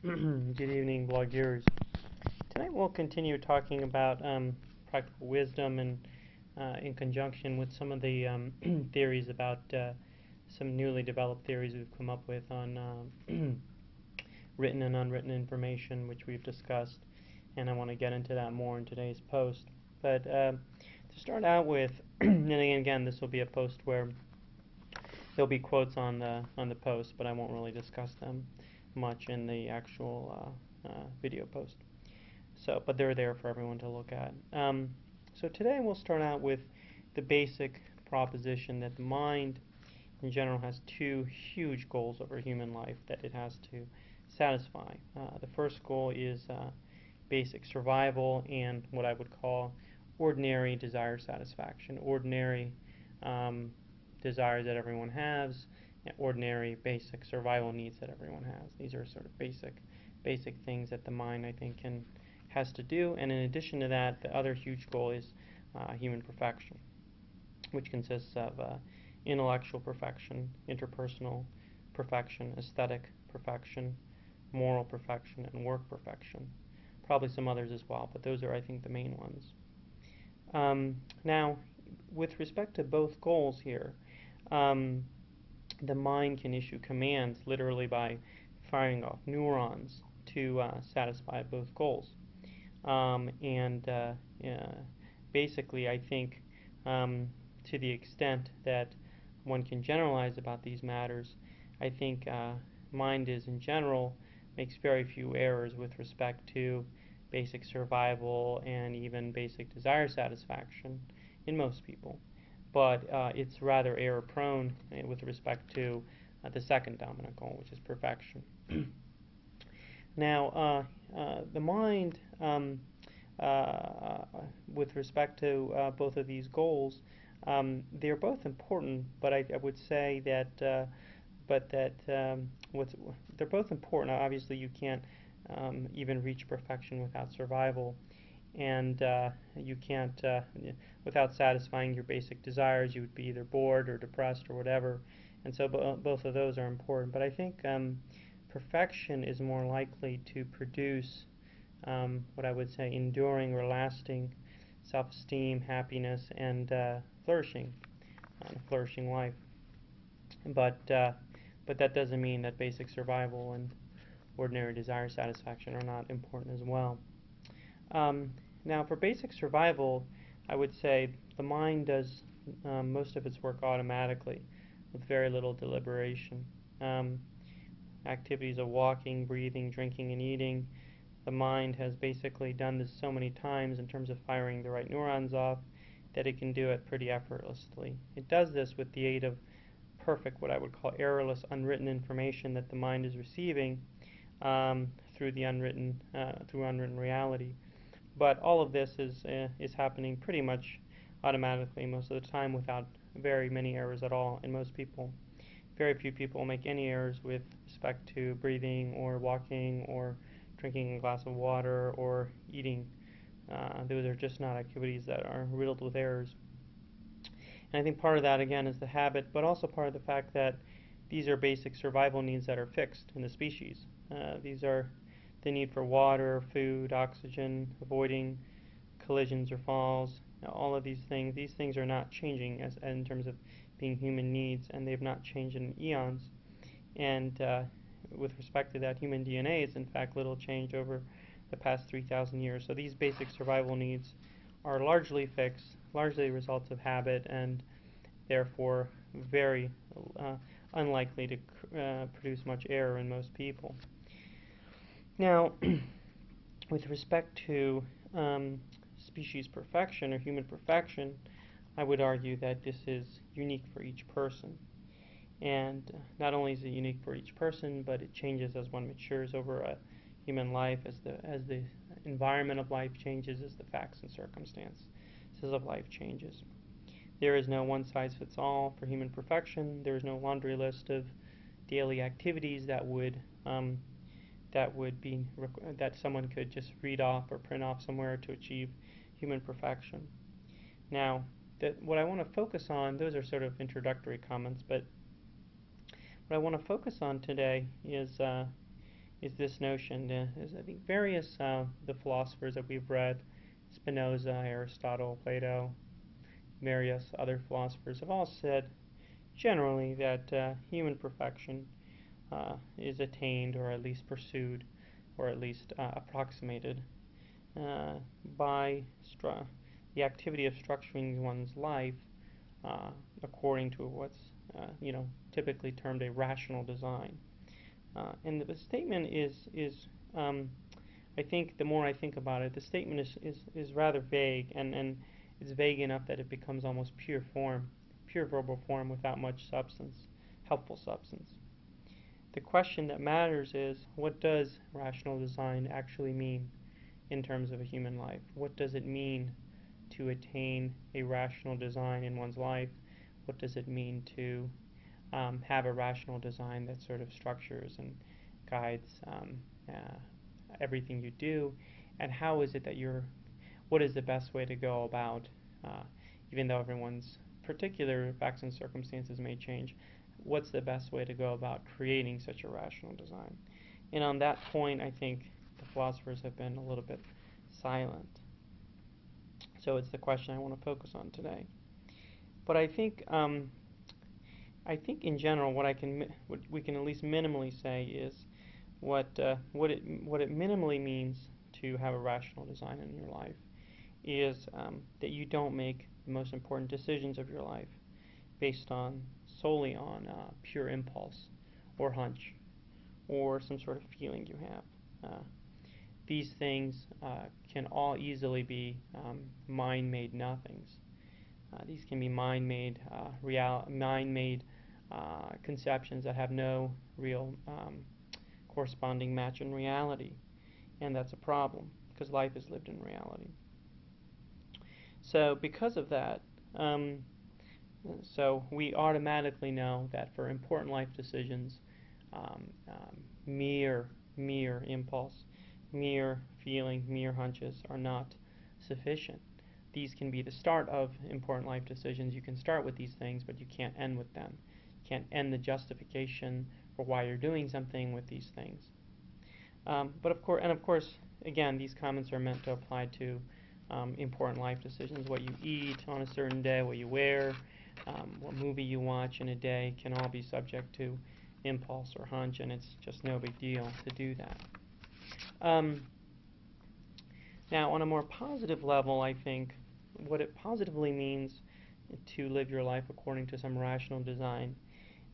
Good evening, bloggers. Tonight we'll continue talking about practical wisdom and in conjunction with some of the theories about some newly developed theories we've come up with on written and unwritten information, which we've discussed, and I want to get into that more in today's post. But to start out with, and again, this will be a post where there'll be quotes on the post, but I won't really discuss them much in the actual video post. So, but they're there for everyone to look at. So today we'll start out with the basic proposition that the mind in general has two huge goals over human life that it has to satisfy. The first goal is basic survival and what I would call ordinary desire satisfaction, ordinary desires that everyone has, and ordinary basic survival needs that everyone has. These are sort of basic things that the mind, I think, has to do. And in addition to that, the other huge goal is human perfection, which consists of intellectual perfection, interpersonal perfection, aesthetic perfection, moral perfection, and work perfection. Probably some others as well, but those are, I think, the main ones. Now, with respect to both goals here, the mind can issue commands literally by firing off neurons to satisfy both goals. And basically, I think to the extent that one can generalize about these matters, I think mind is in general makes very few errors with respect to basic survival and even basic desire satisfaction in most people. But it's rather error prone with respect to the second dominant goal, which is perfection. Now, the mind, with respect to both of these goals, they're both important, but I would say that they're both important. Obviously, you can't even reach perfection without survival, and you can't without satisfying your basic desires. You would be either bored or depressed or whatever, and so both of those are important. But I think perfection is more likely to produce what I would say enduring or lasting self-esteem, happiness, and flourishing, a flourishing life. But that doesn't mean that basic survival and ordinary desire satisfaction are not important as well. Now, for basic survival, I would say the mind does most of its work automatically with very little deliberation. Activities of walking, breathing, drinking, and eating, the mind has basically done this so many times in terms of firing the right neurons off that it can do it pretty effortlessly. It does this with the aid of perfect, what I would call errorless, unwritten information that the mind is receiving through unwritten reality. But all of this is happening pretty much automatically most of the time without very many errors at all. And most people, very few people, make any errors with respect to breathing or walking or drinking a glass of water or eating. Those are just not activities that are riddled with errors. And I think part of that, again, is the habit, but also part of the fact that these are basic survival needs that are fixed in the species. These are the need for water, food, oxygen, avoiding collisions or falls. All of these things are not changing in terms of being human needs, and they have not changed in eons. And with respect to that, human DNA is in fact little change over the past 3,000 years. So these basic survival needs are largely fixed, largely results of habit, and therefore very unlikely to produce much error in most people. Now, with respect to species perfection or human perfection, I would argue that this is unique for each person. And not only is it unique for each person, but it changes as one matures over a human life, as the environment of life changes, as the facts and circumstances of life changes. There is no one size fits all for human perfection. There is no laundry list of daily activities that someone could just read off or print off somewhere to achieve human perfection. Now, what I want to focus on, those are sort of introductory comments, but what I want to focus on today is this notion. Is I think various the philosophers that we've read, Spinoza, Aristotle, Plato, various other philosophers have all said generally that human perfection is attained or at least pursued or at least approximated uh, by the activity of structuring one's life uh, according to what's typically termed a rational design. And the statement is I think the more I think about it, the statement is rather vague, and it's vague enough that it becomes almost pure form, pure verbal form without much substance, helpful substance. The question that matters is, what does rational design actually mean in terms of a human life? What does it mean to attain a rational design in one's life? What does it mean to have a rational design that sort of structures and guides everything you do? And how is it that what is the best way to go about, uh, even though everyone's particular facts and circumstances may change, what's the best way to go about creating such a rational design? And on that point, I think the philosophers have been a little bit silent. So it's the question I want to focus on today. But I think in general, what we can at least minimally say is what it minimally means to have a rational design in your life is that you don't make the most important decisions of your life based on solely on pure impulse or hunch or some sort of feeling you have. These things can all easily be mind-made nothings. These can be mind-made conceptions that have no real corresponding match in reality, and that's a problem because life is lived in reality. So, because of that, so we automatically know that for important life decisions, mere impulse, mere feeling, mere hunches are not sufficient. These can be the start of important life decisions. You can start with these things, but you can't end with them. You can't end the justification for why you're doing something with these things. But of course, again, these comments are meant to apply to important life decisions. What you eat on a certain day, what you wear, what movie you watch in a day can all be subject to impulse or hunch, and it's just no big deal to do that. Um, Now, on a more positive level, I think what it positively means to live your life according to some rational design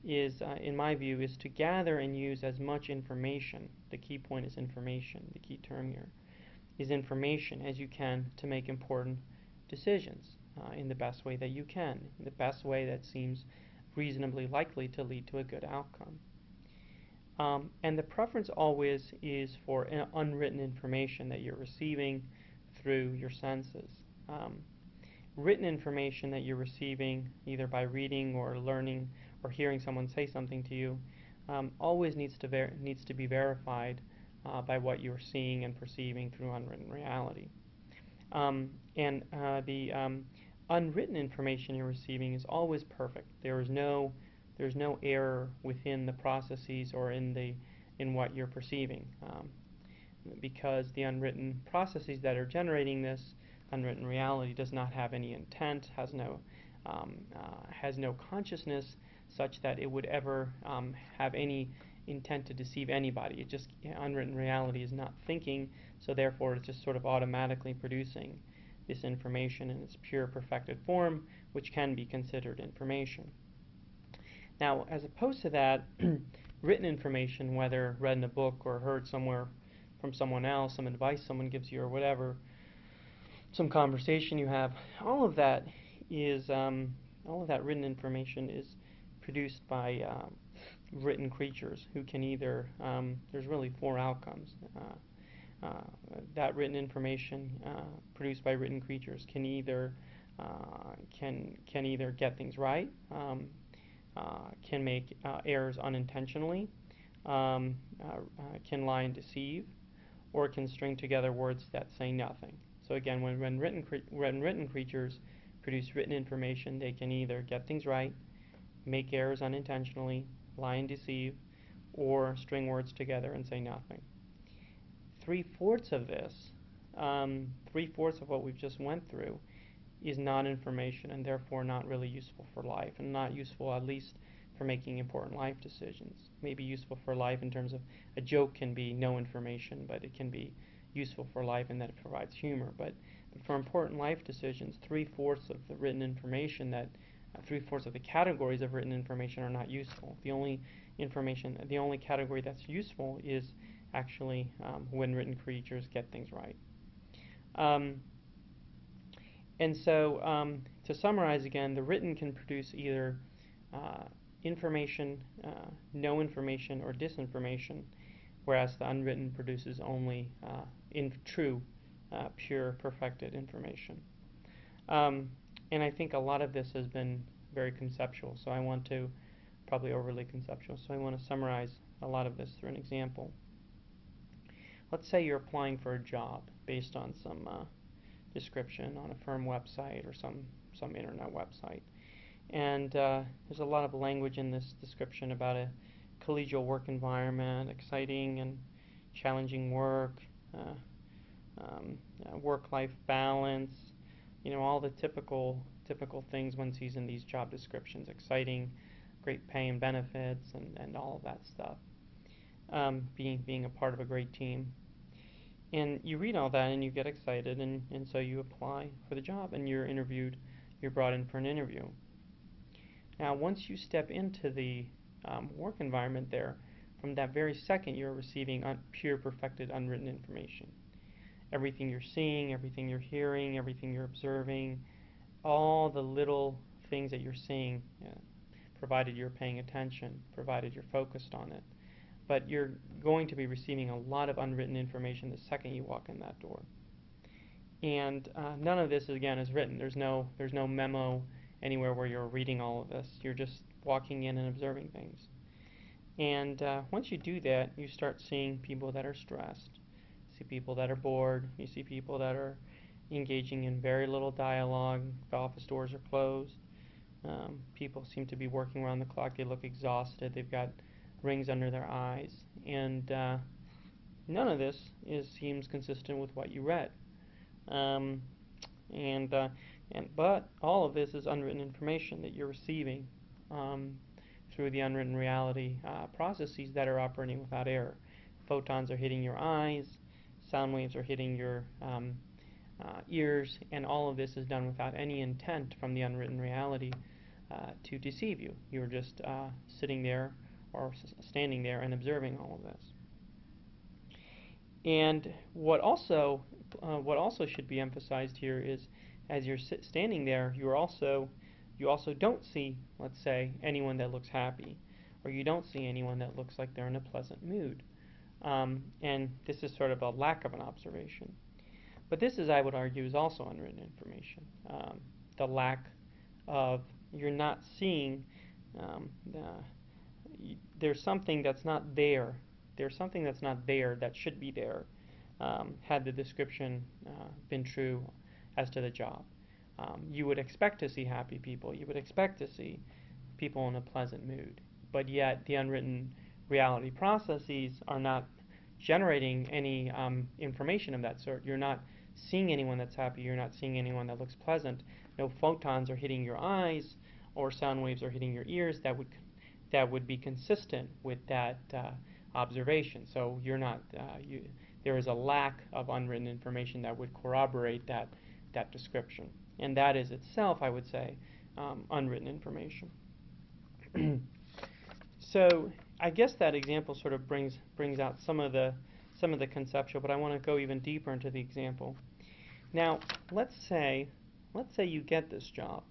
is, in my view, is to gather and use as much information. The key point is information. The key term here is information as you can to make important decisions in the best way that you can, in the best way that seems reasonably likely to lead to a good outcome. And the preference always is for unwritten information that you're receiving through your senses. Um, Written information that you're receiving either by reading or learning or hearing someone say something to you always needs to be verified by what you're seeing and perceiving through unwritten reality. And the unwritten information you're receiving is always perfect. There's no error within the processes or in what you're perceiving, because the unwritten processes that are generating this unwritten reality does not have any intent, has no consciousness such that it would ever have any intent to deceive anybody. It just unwritten reality is not thinking, so therefore it's just sort of automatically producing this information in its pure perfected form, which can be considered information. Now, as opposed to that, written information, whether read in a book or heard somewhere from someone else, some advice someone gives you or whatever, some conversation you have, all of that written information is produced by written creatures who can either, there's really four outcomes. That written information produced by written creatures can either get things right, can make errors unintentionally, can lie and deceive, or can string together words that say nothing. So again, when written creatures produce written information, they can either get things right, make errors unintentionally, lie and deceive, or string words together and say nothing. Three-fourths of this, three-fourths of what we've just went through, is not information and therefore not really useful for life, and not useful at least for making important life decisions. Maybe useful for life in terms of a joke can be no information, but it can be useful for life in that it provides humor. But for important life decisions, three-fourths of the written information that three-fourths of the categories of written information are not useful. The only category that's useful is actually when written creatures get things right. Um, and so, to summarize again, the written can produce either uh, information, no information, or disinformation, whereas the unwritten produces only in true, pure, perfected information. Um, and I think a lot of this has been very conceptual, so I want to, probably overly conceptual, so I want to summarize a lot of this through an example. Let's say you're applying for a job based on some description on a firm website or some internet website. And there's a lot of language in this description about a collegial work environment, exciting and challenging work, uh, work-life balance, all the typical things one sees in these job descriptions, exciting, great pay and benefits, and all of that stuff. Being a part of a great team. And you read all that and you get excited, and so you apply for the job and you're interviewed, you're brought in for an interview. Now, once you step into the work environment there, from that very second, you're receiving pure, perfected, unwritten information. Everything you're seeing, everything you're hearing, everything you're observing, all the little things that you're seeing, provided you're paying attention, provided you're focused on it. But you're going to be receiving a lot of unwritten information the second you walk in that door. And none of this, again, is written. There's no memo anywhere where you're reading all of this. You're just walking in and observing things. And once you do that, you start seeing people that are stressed. You see people that are bored. You see people that are engaging in very little dialogue. The office doors are closed. People seem to be working around the clock. They look exhausted. They've got rings under their eyes. And none of this seems consistent with what you read. Um, and but all of this is unwritten information that you're receiving um, through the unwritten reality processes that are operating without error. Photons are hitting your eyes, sound waves are hitting your ears, and all of this is done without any intent from the unwritten reality to deceive you. You're just sitting there or standing there and observing all of this. And what also should be emphasized here is, as you're standing there, you also don't see, let's say, anyone that looks happy, or you don't see anyone that looks like they're in a pleasant mood. And this is sort of a lack of an observation. But this is, I would argue, is also unwritten information. The lack of, you're not seeing, um, there's something that's not there. There's something that's not there that should be there had the description been true as to the job. You would expect to see happy people. You would expect to see people in a pleasant mood. But yet, the unwritten reality processes are not generating any information of that sort. You're not seeing anyone that's happy. You're not seeing anyone that looks pleasant. No photons are hitting your eyes or sound waves are hitting your ears that would be consistent with that observation. So there is a lack of unwritten information that would corroborate that description, and that is itself, I would say, unwritten information. So I guess that example sort of brings out some of the conceptual, but I want to go even deeper into the example. Now, let's say you get this job,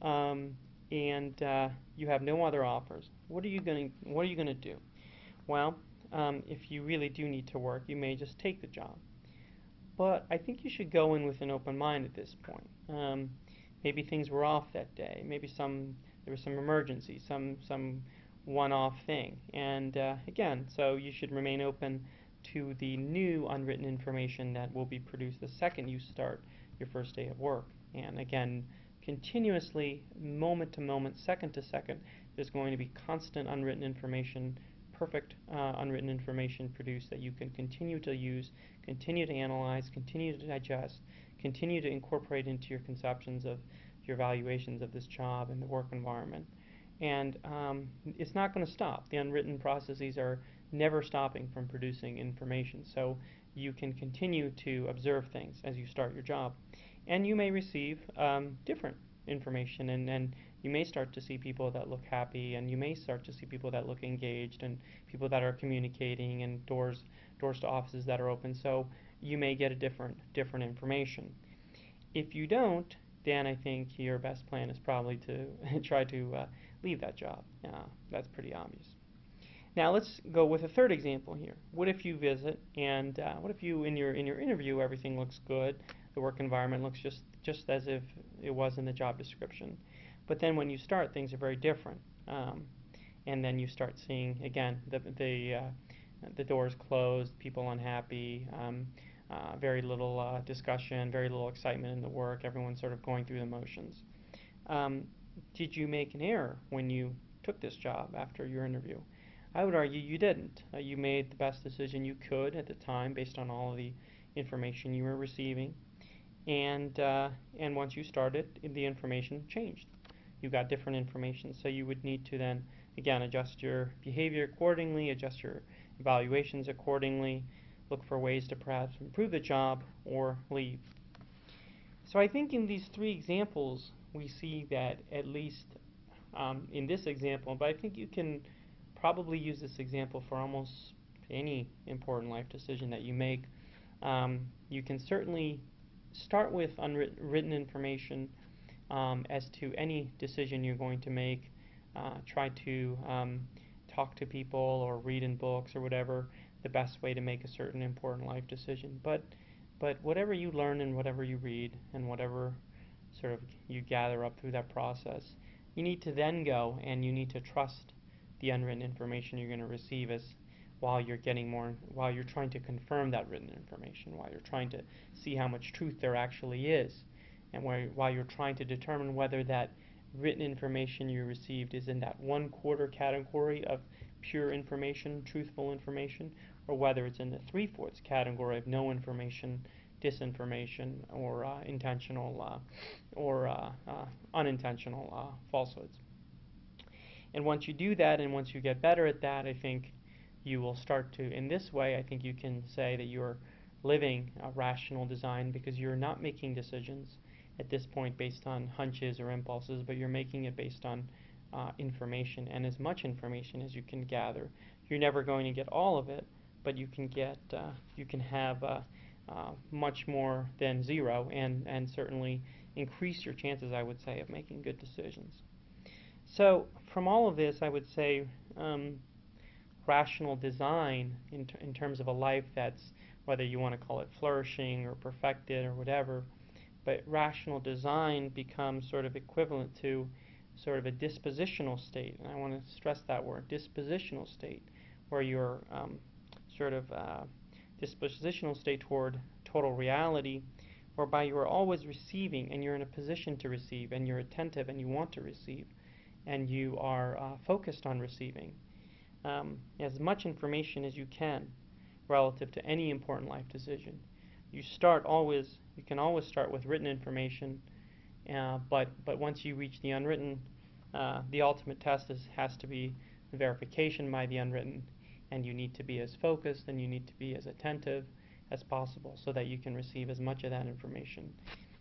um, and you have no other offers. What are you gonna do? Well, if you really do need to work, you may just take the job. But I think you should go in with an open mind at this point. Maybe things were off that day. Maybe there was some emergency, some one-off thing. And again, so you should remain open to the new unwritten information that will be produced the second you start your first day of work. And again, continuously, moment to moment, second to second, there's going to be constant unwritten information perfect unwritten information produced that you can continue to use, continue to analyze, continue to digest, continue to incorporate into your conceptions of your evaluations of this job and the work environment. And it's not going to stop. The unwritten processes are never stopping from producing information. So you can continue to observe things as you start your job. And you may receive different information, and you may start to see people that look happy, and you may start to see people that look engaged, and people that are communicating, and doors to offices that are open. So you may get a different information. If you don't, then I think your best plan is probably to try to leave that job. That's pretty obvious. Now let's go with a third example here. What if you visit, and what if you in your interview everything looks good, the work environment looks just as if it was in the job description, but then when you start, things are very different, and then you start seeing again the doors closed, people unhappy, very little discussion, very little excitement in the work. Everyone's sort of going through the motions. Did you make an error when you took this job after your interview? I would argue you didn't. You made the best decision you could at the time based on all of the information you were receiving, and once you started, the information changed. You got different information, so you would need to then again adjust your behavior accordingly, adjust your evaluations accordingly, look for ways to perhaps improve the job or leave. So I think in these three examples we see that at least in this example, but I think you can probably use this example for almost any important life decision that you make. You can certainly start with unwritten information as to any decision you're going to make. Try to talk to people or read in books or whatever the best way to make a certain important life decision. But whatever you learn and whatever you read and whatever sort of you gather up through that process, you need to then go and you need to trust the unwritten information you're going to receive as while you're trying to confirm that written information, while you're trying to see how much truth there actually is, and while you're trying to determine whether that written information you received is in that 1/4 category of pure information, truthful information, or whether it's in the 3/4 category of no information, disinformation, or intentional or unintentional falsehoods. And once you do that, and once you get better at that, I think you will start to, in this way, I think you can say that you're living a rational design because you're not making decisions at this point based on hunches or impulses, but you're making it based on information and as much information as you can gather. You're never going to get all of it, but you can have much more than zero, and certainly increase your chances, I would say, of making good decisions. So from all of this, I would say rational design in terms of a life that's, whether you want to call it flourishing or perfected or whatever, but rational design becomes sort of equivalent to sort of a dispositional state. And I want to stress that word, dispositional state, where you're sort of dispositional state toward total reality, whereby you are always receiving and you're in a position to receive and you're attentive and you want to receive and you are focused on receiving as much information as you can relative to any important life decision. You can always start with written information, but once you reach the unwritten, the ultimate test has to be the verification by the unwritten, and you need to be as focused and you need to be as attentive as possible so that you can receive as much of that information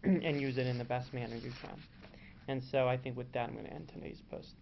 and use it in the best manner you can. And so I think with that I'm going to end today's post.